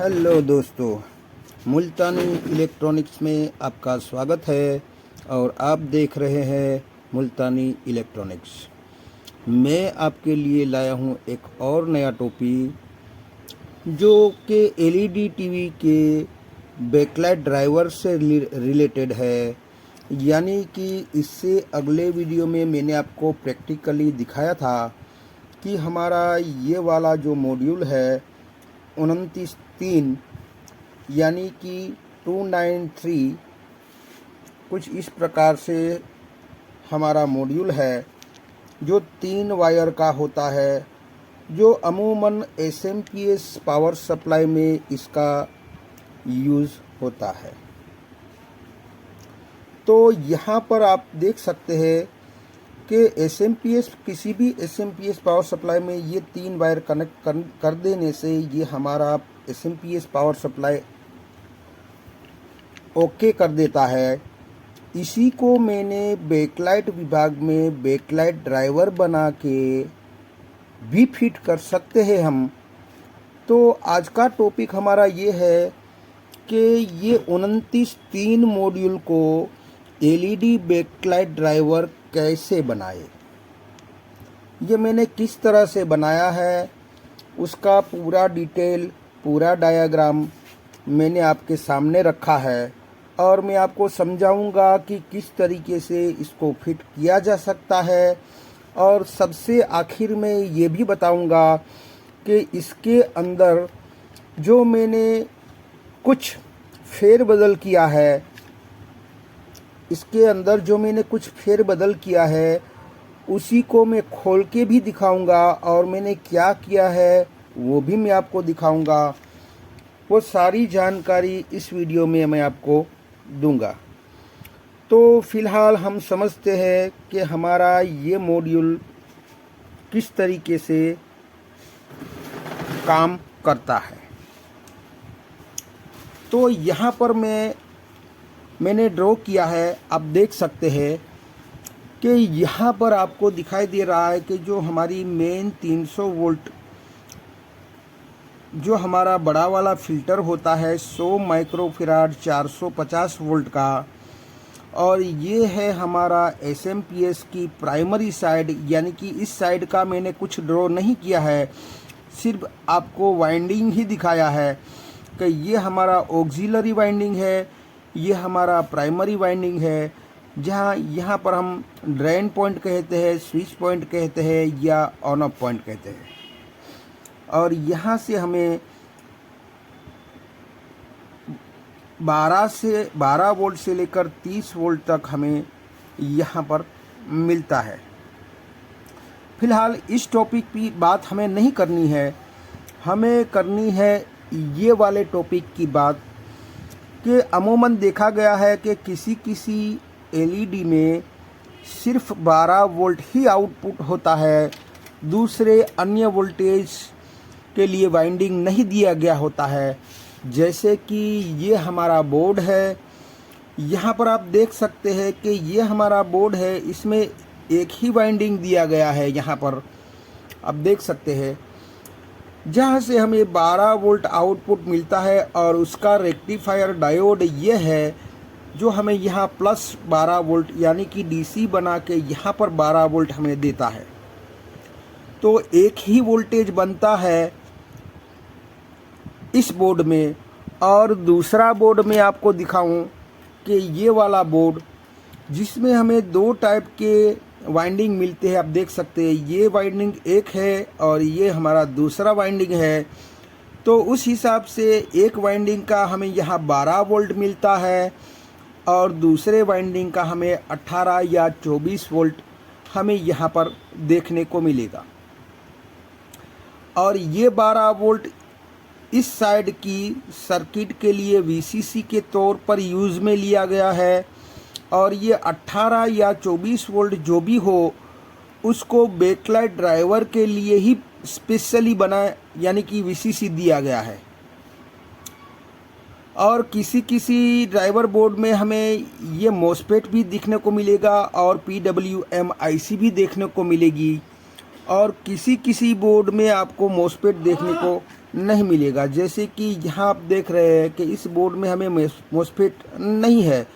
Hello दोस्तों, मुल्तानी electronics में आपका स्वागत है और आप देख रहे हैं मुल्तानी इलेक्ट्रॉनिक्स। मैं आपके लिए लाया हूं एक और नया टॉपिक जो कि एलईडी टीवी के बैकलाइट ड्राइवर से रिलेटेड है। यानी कि इससे अगले वीडियो में मैंने आपको प्रैक्टिकली दिखाया था कि हमारा ये वाला जो मॉड्यूल है 29-3 यानी कि 293 कुछ इस प्रकार से हमारा मॉड्यूल है जो 3 वायर का होता है, जो अमूमन एसएमपीएस पावर सप्लाई में इसका यूज़ होता है। तो यहाँ पर आप देख सकते हैं कि किसी भी एसएमपीएस पावर सप्लाई में ये 3 वायर कनेक्ट कर देने से ये हमारा एसएमपीएस पावर सप्लाई ओके कर देता है। इसी को मैंने बैकलाइट विभाग में बैकलाइट ड्राइवर बना के भी फिट कर सकते हैं हम। तो आज का टॉपिक हमारा ये है कि ये 29-3 मॉड्यूल को एलईडी बैकलाइट ड्राइवर कैसे बनाए, ये मैंने किस तरह से बनाया है, उसका पूरा डिटेल, पूरा डायग्राम मैंने आपके सामने रखा है और मैं आपको समझाऊंगा कि किस तरीके से इसको फिट किया जा सकता है। और सबसे आखिर में ये भी बताऊंगा कि इसके अंदर जो मैंने कुछ फेरबदल किया है, इसके अंदर जो मैंने कुछ फेरबदल किया है उसी को मैं खोल के भी दिखाऊंगा और मैंने क्या किया है वो भी मैं आपको दिखाऊंगा। वो सारी जानकारी इस वीडियो में मैं आपको दूंगा। तो फिलहाल हम समझते हैं कि हमारा ये मॉड्यूल किस तरीके से काम करता है। तो यहाँ पर मैंने ड्रॉ किया है, आप देख सकते हैं कि यहाँ पर आपको दिखाई दे रहा है कि जो हमारी मेन 300 वोल्ट जो हमारा बड़ा वाला फ़िल्टर होता है 100 माइक्रोफैराड 450 वोल्ट का, और ये है हमारा एसएमपीएस की प्राइमरी साइड। यानी कि इस साइड का मैंने कुछ ड्रॉ नहीं किया है, सिर्फ आपको वाइंडिंग ही दिखाया है कि ये हमारा ऑक्सिलरी वाइंडिंग है, ये हमारा प्राइमरी वाइंडिंग है, जहाँ यहाँ पर हम ड्रेन पॉइंट कहते हैं, स्विच पॉइंट कहते हैं या ऑन ऑफ पॉइंट कहते हैं। और यहाँ से हमें 12 वोल्ट से लेकर 30 वोल्ट तक हमें यहाँ पर मिलता है। फिलहाल इस टॉपिक की बात हमें नहीं करनी है, हमें करनी है ये वाले टॉपिक की बात कि अमूमन देखा गया है कि किसी एलईडी में सिर्फ 12 वोल्ट ही आउटपुट होता है, दूसरे अन्य वोल्टेज के लिए वाइंडिंग नहीं दिया गया होता है। जैसे कि ये हमारा बोर्ड है, यहाँ पर आप देख सकते हैं कि ये हमारा बोर्ड है, इसमें एक ही वाइंडिंग दिया गया है। यहाँ पर आप देख सकते हैं जहाँ से हमें 12 वोल्ट आउटपुट मिलता है और उसका रेक्टिफायर डायोड ये है जो हमें यहाँ प्लस 12 वोल्ट यानी कि डीसी बना के यहाँ पर 12 वोल्ट हमें देता है। तो एक ही वोल्टेज बनता है इस बोर्ड में। और दूसरा बोर्ड में आपको दिखाऊं कि ये वाला बोर्ड जिसमें हमें 2 टाइप के वाइंडिंग मिलते हैं, आप देख सकते हैं ये वाइंडिंग एक है और ये हमारा दूसरा वाइंडिंग है। तो उस हिसाब से एक वाइंडिंग का हमें यहाँ 12 वोल्ट मिलता है और दूसरे वाइंडिंग का हमें 18 या 24 वोल्ट हमें यहाँ पर देखने को मिलेगा। और ये 12 वोल्ट इस साइड की सर्किट के लिए वीसीसी के तौर पर यूज़ में लिया गया है, और ये 18 या 24 वोल्ट जो भी हो उसको बैकलाइट ड्राइवर के लिए ही स्पेशली बना यानी कि वीसीसी दिया गया है। और किसी ड्राइवर बोर्ड में हमें ये मॉसफेट भी देखने को मिलेगा और PWM IC भी देखने को मिलेगी, और किसी बोर्ड में आपको मॉसफेट देखने को नहीं मिलेगा। जैसे कि यहाँ आप देख रहे हैं कि इस बोर्ड में हमें मॉस्फेट नहीं है,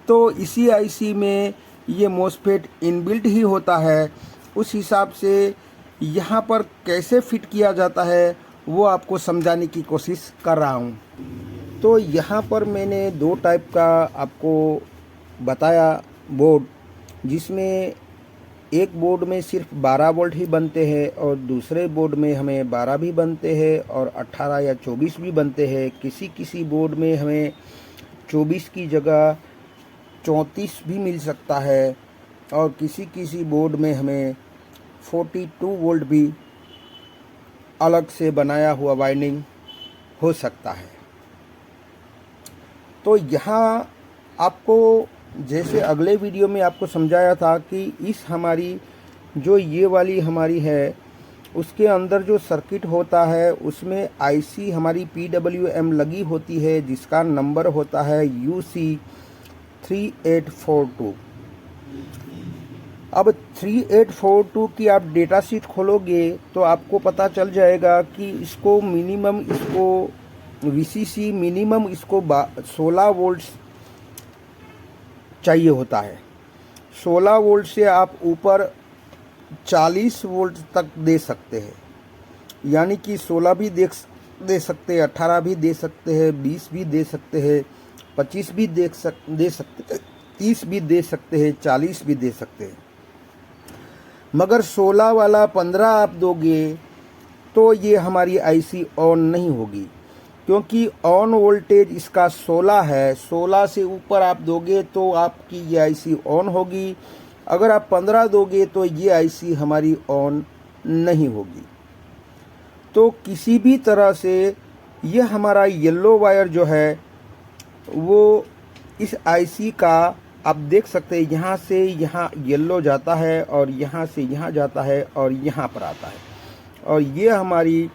तो इसी आईसी में ये मॉस्फेट इनबिल्ट ही होता है। उस हिसाब से यहाँ पर कैसे फिट किया जाता है वो आपको समझाने की कोशिश कर रहा हूँ। तो यहाँ पर मैंने दो टाइप का आपको बताया बोर्ड, जिसमें एक बोर्ड में सिर्फ 12 वोल्ट ही बनते हैं और दूसरे बोर्ड में हमें 12 भी बनते हैं और 18 या 24 भी बनते हैं। किसी किसी बोर्ड में हमें 24 की जगह 34 भी मिल सकता है और किसी किसी बोर्ड में हमें 42 वोल्ट भी अलग से बनाया हुआ वाइंडिंग हो सकता है। तो यहाँ आपको जैसे अगले वीडियो में आपको समझाया था कि इस हमारी जो ये वाली हमारी है उसके अंदर जो सर्किट होता है उसमें आईसी हमारी PWM लगी होती है, जिसका नंबर होता है UC3842। अब 3842 की आप डेटा शीट खोलोगे तो आपको पता चल जाएगा कि इसको मिनिमम VCC मिनिमम इसको 16 वोल्ट्स चाहिए होता है। 16 वोल्ट से आप ऊपर 40 वोल्ट तक दे सकते हैं, यानी कि 16 भी दे सकते हैं, 18 भी दे सकते हैं, 20 भी दे सकते हैं, 25 भी दे सकते हैं, 30 भी दे सकते हैं, 40 भी दे सकते हैं। मगर 16 वाला 15 आप दोगे तो ये हमारी आईसी ऑन नहीं होगी, क्योंकि ऑन वोल्टेज इसका 16 है। 16 से ऊपर आप दोगे तो आपकी ये आईसी ऑन होगी। अगर आप 15 दोगे तो ये आईसी हमारी ऑन नहीं होगी। तो किसी भी तरह से ये हमारा येलो वायर जो है वो इस आईसी का आप देख सकते हैं, यहाँ से यहाँ येलो जाता है और यहाँ से यहाँ जाता है और यहाँ पर आता है। और ये हमारी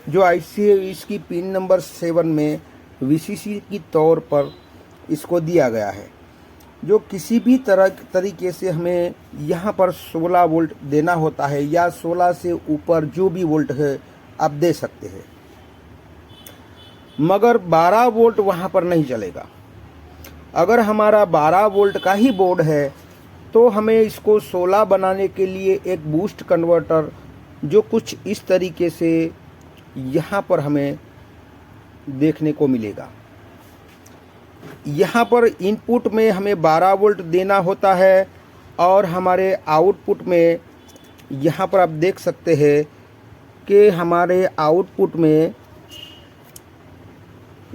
जो आईसी है इसकी पिन नंबर 7 में VCC की तौर पर इसको दिया गया है, जो किसी भी तरीके से हमें यहाँ पर 16 वोल्ट देना होता है या 16 से ऊपर जो भी वोल्ट है आप दे सकते हैं। मगर 12 वोल्ट वहाँ पर नहीं चलेगा। अगर हमारा 12 वोल्ट का ही बोर्ड है तो हमें इसको 16 बनाने के लिए एक बूस्ट कन्वर्टर जो कुछ इस तरीके से यहाँ पर हमें देखने को मिलेगा। यहाँ पर इनपुट में हमें 12 वोल्ट देना होता है और हमारे आउटपुट में यहाँ पर आप देख सकते हैं कि हमारे आउटपुट में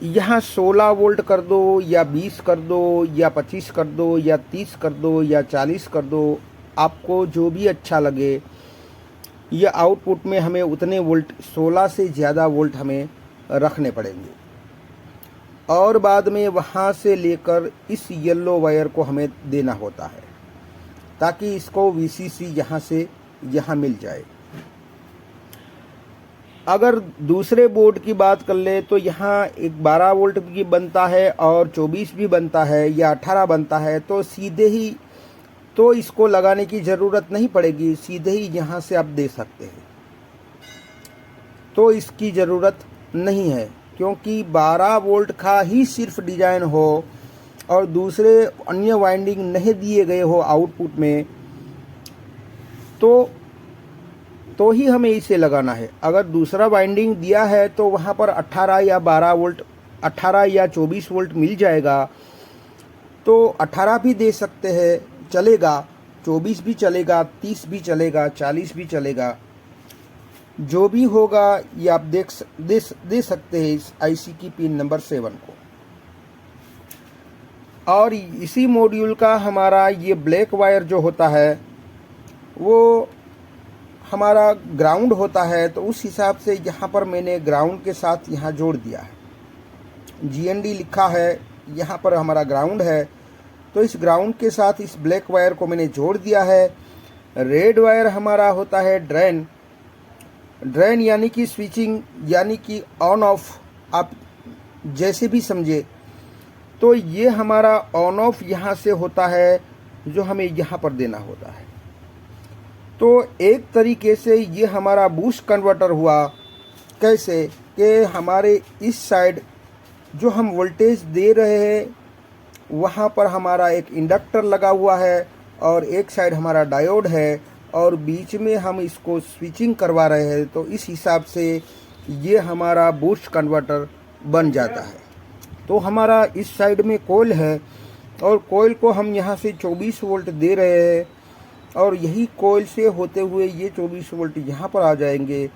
यहाँ 16 वोल्ट कर दो या 20 कर दो या 25 कर दो या 30 कर दो या 40 कर दो, आपको जो भी अच्छा लगे। यह आउटपुट में हमें उतने वोल्ट 16 से ज़्यादा वोल्ट हमें रखने पड़ेंगे और बाद में वहाँ से लेकर इस येलो वायर को हमें देना होता है ताकि इसको VCC यहाँ से यहाँ मिल जाए। अगर दूसरे बोर्ड की बात कर ले तो यहाँ एक 12 वोल्ट भी बनता है और 24 भी बनता है या 18 बनता है, तो सीधे ही तो इसको लगाने की ज़रूरत नहीं पड़ेगी, सीधे ही यहाँ से आप दे सकते हैं। तो इसकी ज़रूरत नहीं है, क्योंकि 12 वोल्ट का ही सिर्फ डिज़ाइन हो और दूसरे अन्य वाइंडिंग नहीं दिए गए हो आउटपुट में, तो ही हमें इसे लगाना है। अगर दूसरा वाइंडिंग दिया है तो वहाँ पर 18 या 12 वोल्ट 18 या 24 वोल्ट मिल जाएगा, तो 18 भी दे सकते हैं, चलेगा, 24 भी चलेगा, 30 भी चलेगा, 40 भी चलेगा, जो भी होगा ये आप दे सकते हैं इस आईसी की पिन नंबर 7 को। और इसी मॉड्यूल का हमारा ये ब्लैक वायर जो होता है वो हमारा ग्राउंड होता है, तो उस हिसाब से यहाँ पर मैंने ग्राउंड के साथ यहाँ जोड़ दिया है। GND लिखा है, यहाँ पर हमारा ग्राउंड है, तो इस ग्राउंड के साथ इस ब्लैक वायर को मैंने जोड़ दिया है। रेड वायर हमारा होता है ड्रेन यानी कि स्विचिंग, यानी कि ऑन ऑफ आप जैसे भी समझे। तो ये हमारा ऑन ऑफ यहाँ से होता है जो हमें यहाँ पर देना होता है। तो एक तरीके से ये हमारा बूस्ट कन्वर्टर हुआ। कैसे कि हमारे इस साइड जो हम वोल्टेज दे रहे हैं वहाँ पर हमारा एक इंडक्टर लगा हुआ है और एक साइड हमारा डायोड है और बीच में हम इसको स्विचिंग करवा रहे हैं, तो इस हिसाब से ये हमारा बूस्ट कन्वर्टर बन जाता है। तो हमारा इस साइड में कोयल है और कोयल को हम यहाँ से 24 वोल्ट दे रहे हैं और यही कोयल से होते हुए ये 24 वोल्ट यहाँ पर आ जाएंगे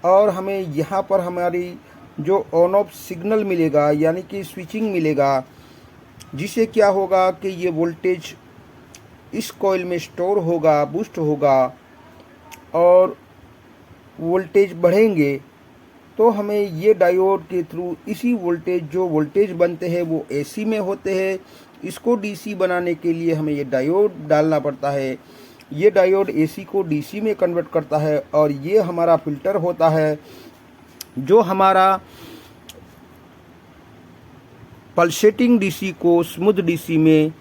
और हमें यहाँ पर हमारी जो ऑन ऑफ सिग्नल मिलेगा यानी कि स्विचिंग मिलेगा, जिससे क्या होगा कि ये वोल्टेज इस कॉइल में स्टोर होगा, बूस्ट होगा और वोल्टेज बढ़ेंगे। तो हमें ये डायोड के थ्रू इसी वोल्टेज जो वोल्टेज बनते हैं वो एसी में होते हैं, इसको डीसी बनाने के लिए हमें ये डायोड डालना पड़ता है। ये डायोड एसी को डीसी में कन्वर्ट करता है और ये हमारा फिल्टर होता है जो हमारा पल्सेटिंग डीसी को स्मूथ डीसी में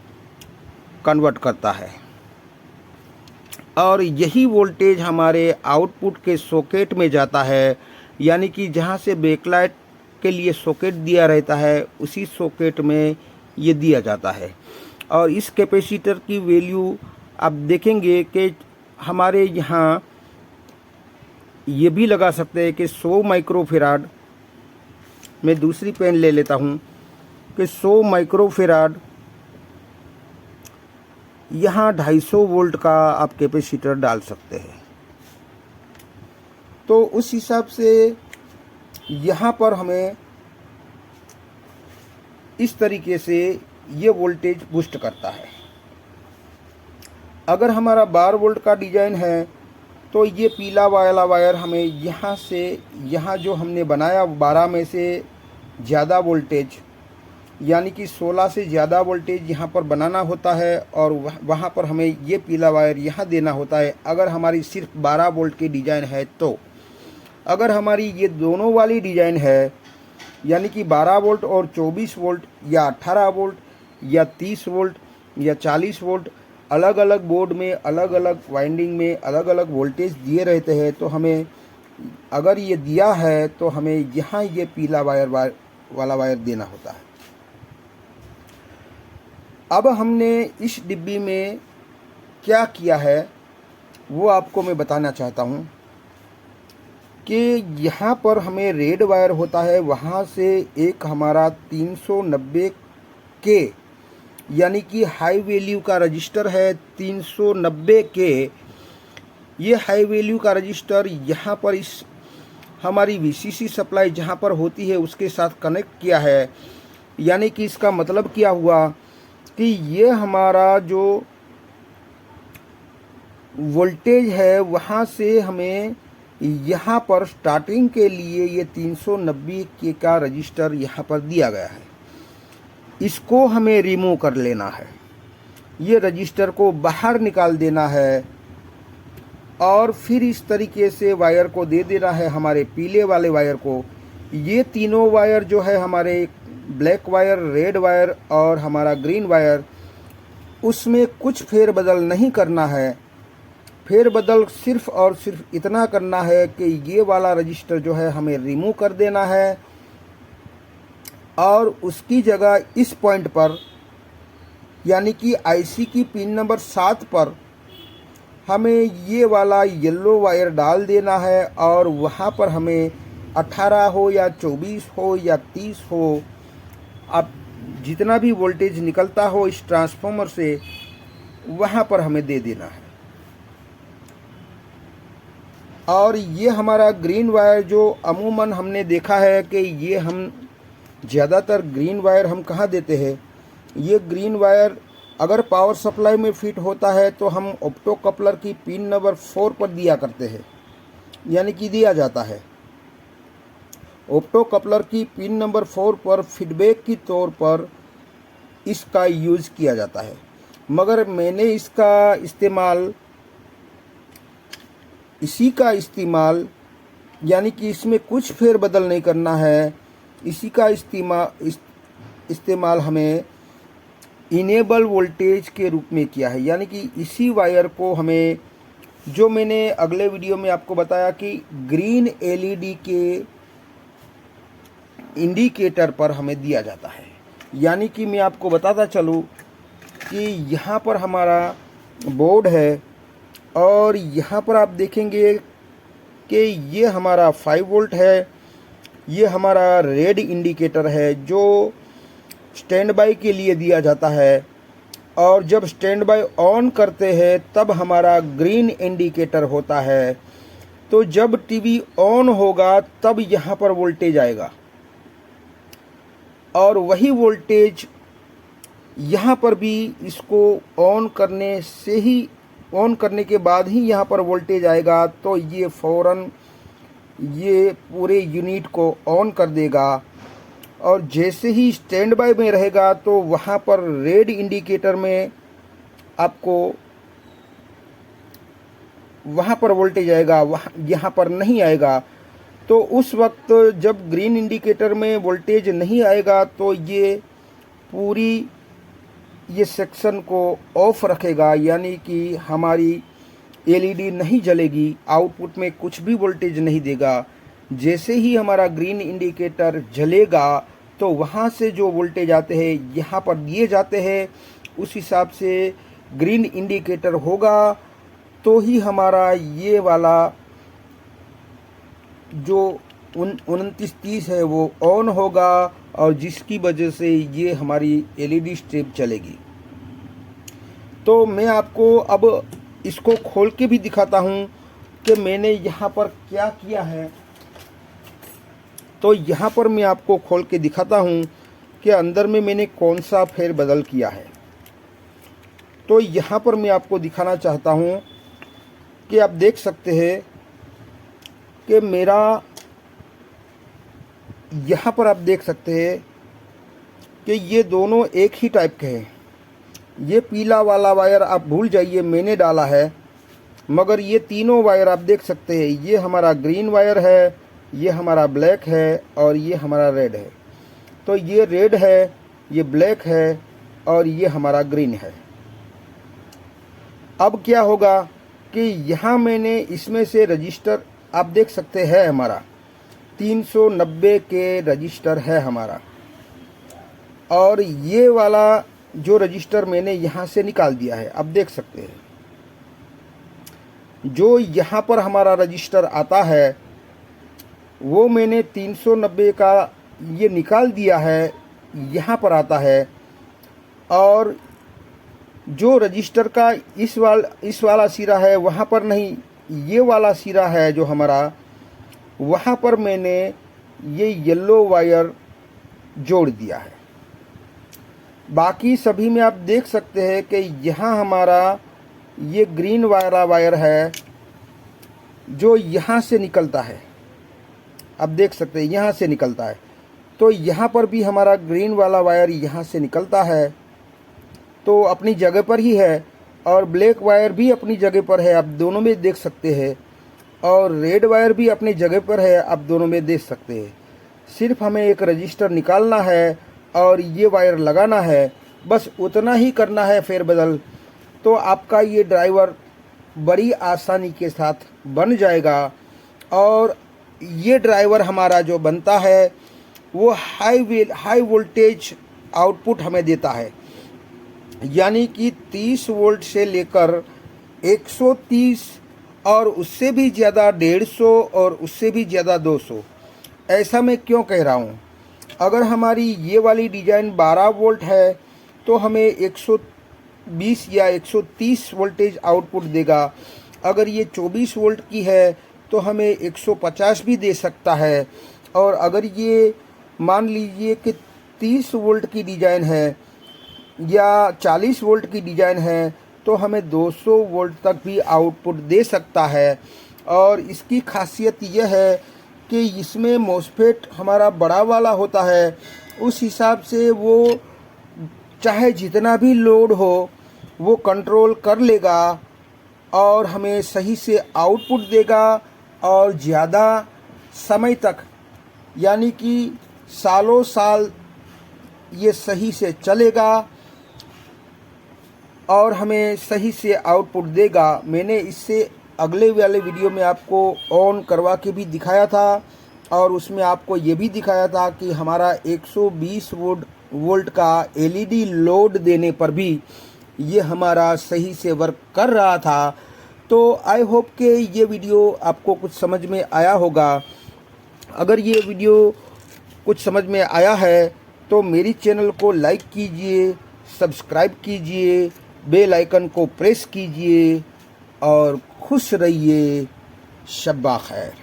कन्वर्ट करता है। और यही वोल्टेज हमारे आउटपुट के सॉकेट में जाता है, यानी कि जहाँ से बैकलाइट के लिए सॉकेट दिया रहता है उसी सॉकेट में ये दिया जाता है। और इस कैपेसिटर की वैल्यू आप देखेंगे कि हमारे यहाँ ये भी लगा सकते हैं कि 100 माइक्रोफेराड, मैं दूसरी पेन ले लेता हूँ कि 100 माइक्रोफेराड यहाँ 250 वोल्ट का आप कैपेसिटर डाल सकते हैं। तो उस हिसाब से यहाँ पर हमें इस तरीके से ये वोल्टेज बूस्ट करता है। अगर हमारा 12 वोल्ट का डिज़ाइन है तो ये पीला वाला वायर हमें यहाँ से यहाँ जो हमने बनाया 12 में से ज़्यादा वोल्टेज यानी कि 16 से ज़्यादा वोल्टेज यहाँ पर बनाना होता है और वहाँ पर हमें ये पीला वायर यहाँ देना होता है अगर हमारी सिर्फ 12 वोल्ट की डिज़ाइन है। तो अगर हमारी ये दोनों वाली डिज़ाइन है यानी कि 12 वोल्ट और 24 वोल्ट या 18 वोल्ट या 30 वोल्ट या 40 वोल्ट, अलग अलग बोर्ड में अलग अलग वाइंडिंग में अलग अलग वोल्टेज दिए रहते हैं, तो हमें अगर ये दिया है तो हमें यहाँ ये पीला वाला वायर देना होता है। अब हमने इस डिब्बी में क्या किया है वो आपको मैं बताना चाहता हूँ कि यहाँ पर हमें रेड वायर होता है, वहाँ से एक हमारा 390 के यानी कि हाई वैल्यू का रजिस्टर है 390 के। ये हाई वैल्यू का रजिस्टर यहाँ पर इस हमारी वीसीसी सप्लाई जहाँ पर होती है उसके साथ कनेक्ट किया है। यानी कि इसका मतलब क्या हुआ कि ये हमारा जो वोल्टेज है वहाँ से हमें यहाँ पर स्टार्टिंग के लिए ये 390 के का रजिस्टर यहाँ पर दिया गया है, इसको हमें रिमूव कर लेना है। ये रजिस्टर को बाहर निकाल देना है और फिर इस तरीके से वायर को दे देना है हमारे पीले वाले वायर को। ये तीनों वायर जो है हमारे ब्लैक वायर, रेड वायर और हमारा ग्रीन वायर, उसमें कुछ फेरबदल नहीं करना है। फेरबदल सिर्फ और सिर्फ इतना करना है कि ये वाला रजिस्टर जो है हमें रिमूव कर देना है और उसकी जगह इस पॉइंट पर यानी कि आईसी की पिन नंबर 7 पर हमें ये वाला येलो वायर डाल देना है और वहाँ पर हमें 18 हो या 24 हो या 30 हो, अब जितना भी वोल्टेज निकलता हो इस ट्रांसफार्मर से वहाँ पर हमें दे देना है। और ये हमारा ग्रीन वायर जो अमूमन हमने देखा है कि ये हम ज़्यादातर ग्रीन वायर हम कहाँ देते हैं, ये ग्रीन वायर अगर पावर सप्लाई में फिट होता है तो हम ऑप्टो कपलर की पिन नंबर 4 पर दिया करते हैं, यानी कि दिया जाता है। ऑप्टो कपलर की पिन नंबर 4 पर फीडबैक की तौर पर इसका यूज़ किया जाता है, मगर मैंने इसका इस्तेमाल यानी कि इसमें कुछ फेरबदल नहीं करना है, इसी का इस्तेमाल हमें इनेबल वोल्टेज के रूप में किया है। यानी कि इसी वायर को हमें, जो मैंने अगले वीडियो में आपको बताया कि ग्रीन एलईडी के इंडिकेटर पर हमें दिया जाता है। यानी कि मैं आपको बताता चलूँ कि यहाँ पर हमारा बोर्ड है और यहाँ पर आप देखेंगे कि ये हमारा 5 वोल्ट है, ये हमारा रेड इंडिकेटर है जो स्टैंड बाई के लिए दिया जाता है, और जब स्टैंड बाई ऑन करते हैं तब हमारा ग्रीन इंडिकेटर होता है। तो जब टीवी ऑन होगा तब यहाँ पर वोल्टेज आएगा और वही वोल्टेज यहाँ पर भी इसको ऑन करने के बाद ही यहाँ पर वोल्टेज आएगा। तो ये फ़ौरन ये पूरे यूनिट को ऑन कर देगा, और जैसे ही स्टैंड बाय में रहेगा तो वहाँ पर रेड इंडिकेटर में आपको वहाँ पर वोल्टेज आएगा, यहाँ पर नहीं आएगा। तो उस वक्त जब ग्रीन इंडिकेटर में वोल्टेज नहीं आएगा तो ये पूरी ये सेक्शन को ऑफ रखेगा, यानी कि हमारी एलईडी नहीं जलेगी, आउटपुट में कुछ भी वोल्टेज नहीं देगा। जैसे ही हमारा ग्रीन इंडिकेटर जलेगा तो वहाँ से जो वोल्टेज आते हैं यहाँ पर दिए जाते हैं, उस हिसाब से ग्रीन इंडिकेटर होगा तो ही हमारा ये वाला जो 2930 है वो ऑन होगा, और जिसकी वजह से ये हमारी एलईडी स्ट्रिप चलेगी। तो मैं आपको अब इसको खोल के भी दिखाता हूँ कि मैंने यहाँ पर क्या किया है। तो यहाँ पर मैं आपको खोल के दिखाता हूँ कि अंदर में मैंने कौन सा फेरबदल किया है। तो यहाँ पर मैं आपको दिखाना चाहता हूँ कि आप देख सकते हैं कि मेरा यहाँ पर आप देख सकते हैं कि ये दोनों एक ही टाइप के हैं। ये पीला वाला वायर आप भूल जाइए, मैंने डाला है, मगर ये तीनों वायर आप देख सकते हैं, ये हमारा ग्रीन वायर है, ये हमारा ब्लैक है और ये हमारा रेड है। तो ये रेड है, ये ब्लैक है और ये हमारा ग्रीन है। अब क्या होगा कि यहाँ मैंने इसमें से रजिस्टर आप देख सकते हैं, हमारा 390 के रजिस्टर है हमारा, और ये वाला जो रजिस्टर मैंने यहाँ से निकाल दिया है, आप देख सकते हैं। जो यहाँ पर हमारा रजिस्टर आता है वो मैंने 390 का ये निकाल दिया है, यहाँ पर आता है। और जो रजिस्टर का इस वाला सिरा है वहाँ पर नहीं, ये वाला सिरा है जो हमारा, वहाँ पर मैंने ये येलो वायर जोड़ दिया है। बाकी सभी में आप देख सकते हैं कि यहाँ हमारा ये ग्रीन वाला वायर है जो यहाँ से निकलता है, आप देख सकते हैं यहाँ से निकलता है। तो यहाँ पर भी हमारा ग्रीन वाला वायर यहाँ से निकलता है, तो अपनी जगह पर ही है, और ब्लैक वायर भी अपनी जगह पर है, आप दोनों में देख सकते हैं, और रेड वायर भी अपनी जगह पर है, आप दोनों में देख सकते हैं। सिर्फ हमें एक रजिस्टर निकालना है और ये वायर लगाना है, बस उतना ही करना है फेरबदल। तो आपका ये ड्राइवर बड़ी आसानी के साथ बन जाएगा। और ये ड्राइवर हमारा जो बनता है वो हाई वोल्टेज आउटपुट हमें देता है, यानी कि 30 वोल्ट से लेकर 130 और उससे भी ज़्यादा 150 और उससे भी ज़्यादा 200। ऐसा मैं क्यों कह रहा हूँ? अगर हमारी ये वाली डिज़ाइन 12 वोल्ट है तो हमें 120 या 130 वोल्टेज आउटपुट देगा। अगर ये 24 वोल्ट की है तो हमें 150 भी दे सकता है। और अगर ये मान लीजिए कि 30 वोल्ट की डिज़ाइन है या 40 वोल्ट की डिज़ाइन है तो हमें 200 वोल्ट तक भी आउटपुट दे सकता है। और इसकी खासियत यह है कि इसमें मॉसफेट हमारा बड़ा वाला होता है, उस हिसाब से वो चाहे जितना भी लोड हो वो कंट्रोल कर लेगा और हमें सही से आउटपुट देगा, और ज़्यादा समय तक, यानी कि सालों साल ये सही से चलेगा और हमें सही से आउटपुट देगा। मैंने इससे अगले वाले वीडियो में आपको ऑन करवा के भी दिखाया था और उसमें आपको ये भी दिखाया था कि हमारा 120 वोल्ट का एलईडी लोड देने पर भी ये हमारा सही से वर्क कर रहा था। तो आई होप कि ये वीडियो आपको कुछ समझ में आया होगा। अगर ये वीडियो कुछ समझ में आया है तो मेरी चैनल को लाइक कीजिए, सब्सक्राइब कीजिए, बेल आइकन को प्रेस कीजिए और खुश रहिए। शब्बा खैर।